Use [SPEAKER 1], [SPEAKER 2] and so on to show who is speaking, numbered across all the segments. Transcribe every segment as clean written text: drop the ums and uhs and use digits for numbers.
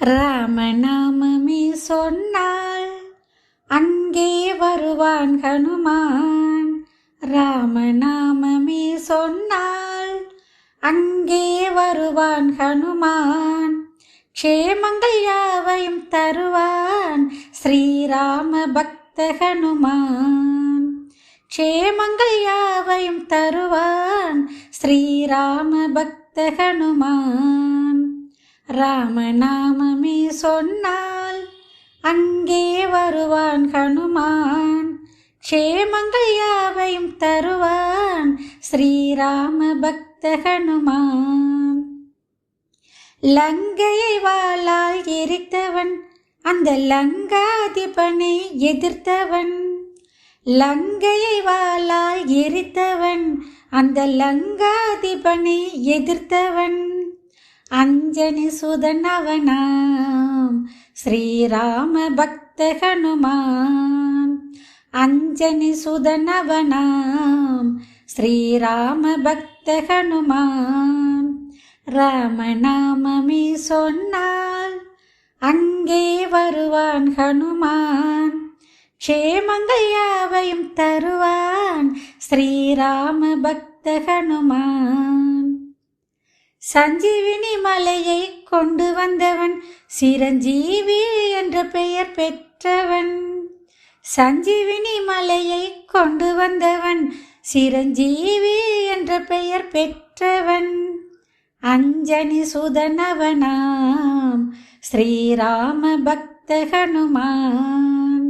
[SPEAKER 1] ராமநாமமே சொன்னால் அங்கே வருவான் ஹனுமான். ராமநாமமே சொன்னால் அங்கே வருவான் ஹனுமான். க்ஷேமங்கள் யாவையும் தருவான் ஸ்ரீராம பக்த ஹனுமான். க்ஷேமங்கள் யாவையும் தருவான் ஸ்ரீராம பக்த ஹனுமான். ராமநாமமே சொன்னால் அங்கே வருவான் ஹனுமான். க்ஷேமங்கள் யாவையும் தருவான் ஸ்ரீராம பக்த ஹனுமான். லங்கையை வாளால் எரித்தவன் அந்த லங்காதிபனை எதிர்த்தவன். லங்கையை வாளால் எரித்தவன் அந்த லங்காதிபனை எதிர்த்தவன். அஞ்சனி சுதனவனாம் ஸ்ரீராம பக்த ஹனுமான். அஞ்சனி சுதனவனாம் ஸ்ரீராம பக்த ஹனுமான். ராமநாமமே சொன்னால் அங்கே வருவான் ஹனுமான். க்ஷேமங்கள் யாவையும் தருவான் ஸ்ரீராம பக்த ஹனுமான். சஞ்சீவினி மலையை கொண்டு வந்தவன் சிரஞ்சீவி என்ற பெயர் பெற்றவன். சஞ்சீவினி மலையை கொண்டு வந்தவன் சிரஞ்சீவி என்ற பெயர் பெற்றவன். அஞ்சனி சுதனவனாம் ஸ்ரீராம பக்த ஹனுமான்.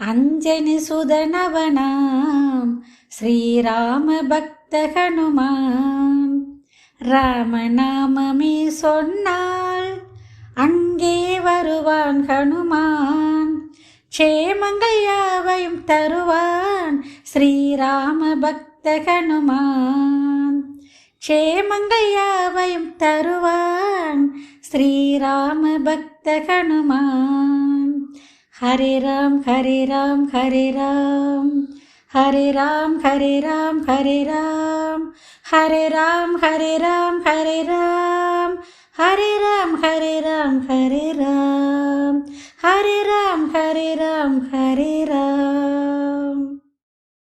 [SPEAKER 1] அஞ்சனி சுதனவனாம் ஸ்ரீராம பக்த ஹனுமான். ராமநாமமே சொன்னால் அங்கே வருவான் ஹனுமான். க்ஷேமங்கள் யாவையும் தருவான் ஸ்ரீராம பக்த ஹனுமான். க்ஷேமங்கள் யாவையும் தருவான் ஸ்ரீராம பக்த ஹனுமான். ஹரே ராம் ஹரே ராம் ஹரே ராம் ஹரே ராம் ஹரே ராம் ஹரே ராம் ஹரே ராம் ஹரே ராம் ஹரே ராம் ஹரே ராம் ஹரே ராம் ஹரே ராம் ஹரே ராம் ஹரே ராம் ஹரே ராம்.